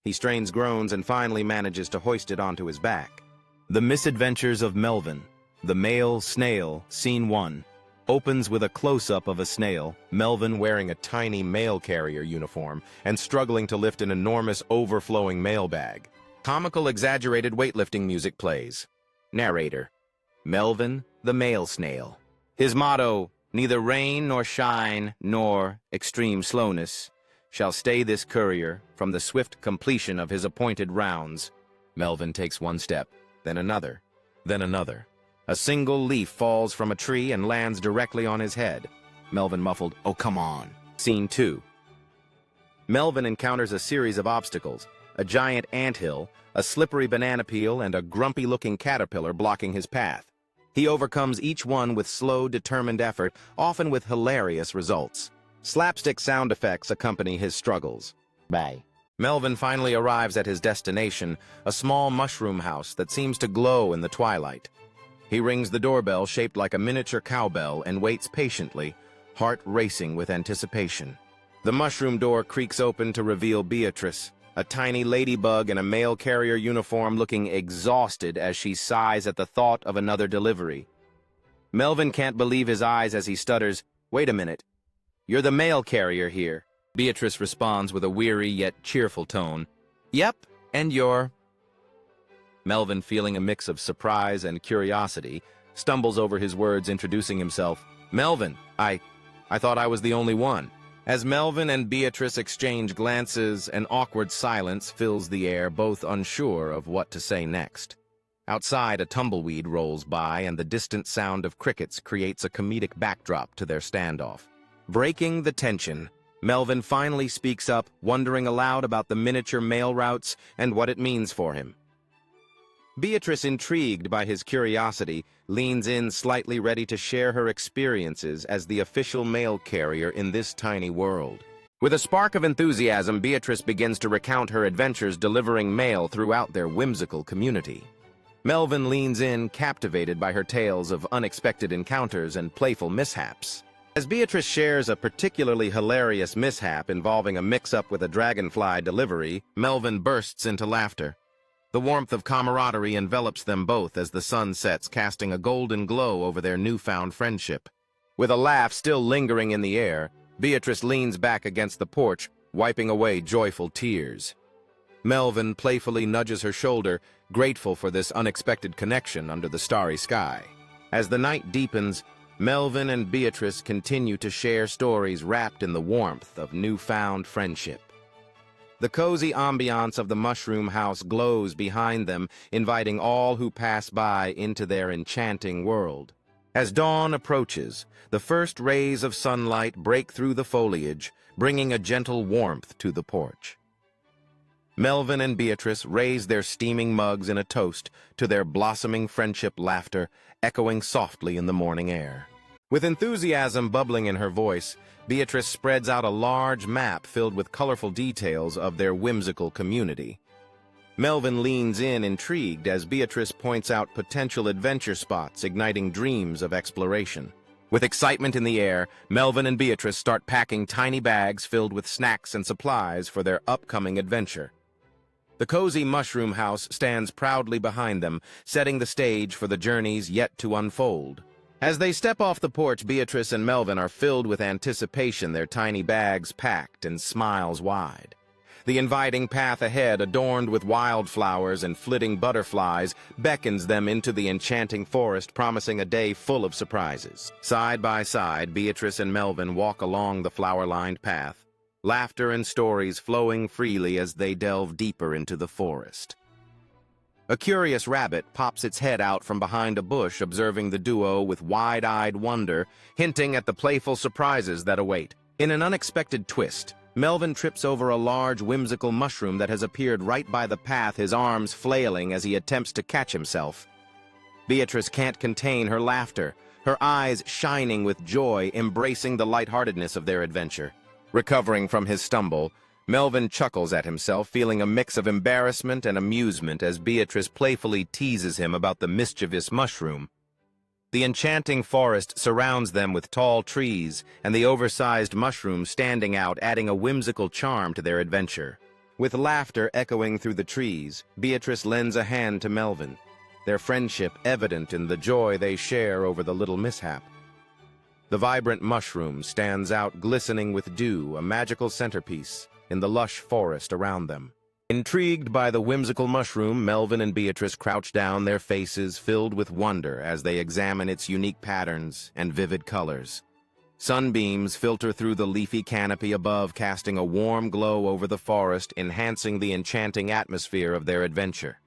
He strains groans and finally manages to hoist it onto his back. The Misadventures of Melvin, the Male Snail, Scene 1, opens with a close-up of a snail, Melvin wearing a tiny mail carrier uniform and struggling to lift an enormous overflowing mail bag. Comical exaggerated weightlifting music plays. Narrator: Melvin, the male snail. His motto: neither rain nor shine nor extreme slowness shall stay this courier from the swift completion of his appointed rounds. Melvin takes one step, then another, then another. A single leaf falls from a tree and lands directly on his head. Melvin muffled, "Oh, come on." Scene 2. Melvin encounters a series of obstacles: a giant anthill, a slippery banana peel, and a grumpy-looking caterpillar blocking his path. He overcomes each one with slow, determined effort, often with hilarious results. Slapstick sound effects accompany his struggles. Bye. Melvin finally arrives at his destination, a small mushroom house that seems to glow in the twilight. He rings the doorbell shaped like a miniature cowbell and waits patiently, heart racing with anticipation. The mushroom door creaks open to reveal Beatrice, a tiny ladybug in a mail carrier uniform looking exhausted as she sighs at the thought of another delivery. Melvin can't believe his eyes as he stutters, "Wait a minute. You're the mail carrier here." Beatrice responds with a weary yet cheerful tone, "Yep, and you're..." Melvin, feeling a mix of surprise and curiosity, stumbles over his words, introducing himself. "Melvin, I thought I was the only one." As Melvin and Beatrice exchange glances, an awkward silence fills the air, both unsure of what to say next. Outside, a tumbleweed rolls by, and the distant sound of crickets creates a comedic backdrop to their standoff. Breaking the tension, Melvin finally speaks up, wondering aloud about the miniature mail routes and what it means for him. Beatrice, intrigued by his curiosity, leans in slightly ready to share her experiences as the official mail carrier in this tiny world. With a spark of enthusiasm, Beatrice begins to recount her adventures delivering mail throughout their whimsical community. Melvin leans in, captivated by her tales of unexpected encounters and playful mishaps. As Beatrice shares a particularly hilarious mishap involving a mix-up with a dragonfly delivery, Melvin bursts into laughter. The warmth of camaraderie envelops them both as the sun sets, casting a golden glow over their newfound friendship. With a laugh still lingering in the air, Beatrice leans back against the porch, wiping away joyful tears. Melvin playfully nudges her shoulder, grateful for this unexpected connection under the starry sky. As the night deepens, Melvin and Beatrice continue to share stories wrapped in the warmth of newfound friendship. The cozy ambiance of the mushroom house glows behind them, inviting all who pass by into their enchanting world. As dawn approaches, the first rays of sunlight break through the foliage, bringing a gentle warmth to the porch. Melvin and Beatrice raise their steaming mugs in a toast to their blossoming friendship, laughter echoing softly in the morning air. With enthusiasm bubbling in her voice, Beatrice spreads out a large map filled with colorful details of their whimsical community. Melvin leans in, intrigued, as Beatrice points out potential adventure spots, igniting dreams of exploration. With excitement in the air, Melvin and Beatrice start packing tiny bags filled with snacks and supplies for their upcoming adventure. The cozy mushroom house stands proudly behind them, setting the stage for the journeys yet to unfold. As they step off the porch, Beatrice and Melvin are filled with anticipation, their tiny bags packed and smiles wide. The inviting path ahead, adorned with wildflowers and flitting butterflies, beckons them into the enchanting forest, promising a day full of surprises. Side by side, Beatrice and Melvin walk along the flower-lined path, laughter and stories flowing freely as they delve deeper into the forest. A curious rabbit pops its head out from behind a bush, observing the duo with wide-eyed wonder, hinting at the playful surprises that await. In an unexpected twist, Melvin trips over a large, whimsical mushroom that has appeared right by the path, his arms flailing as he attempts to catch himself. Beatrice can't contain her laughter, her eyes shining with joy, embracing the lightheartedness of their adventure. Recovering from his stumble, Melvin chuckles at himself, feeling a mix of embarrassment and amusement as Beatrice playfully teases him about the mischievous mushroom. The enchanting forest surrounds them with tall trees, and the oversized mushroom standing out, adding a whimsical charm to their adventure. With laughter echoing through the trees, Beatrice lends a hand to Melvin, their friendship evident in the joy they share over the little mishap. The vibrant mushroom stands out glistening with dew, a magical centerpiece in the lush forest around them. Intrigued by the whimsical mushroom, Melvin and Beatrice crouch down, their faces filled with wonder as they examine its unique patterns and vivid colors. Sunbeams filter through the leafy canopy above, casting a warm glow over the forest, enhancing the enchanting atmosphere of their adventure.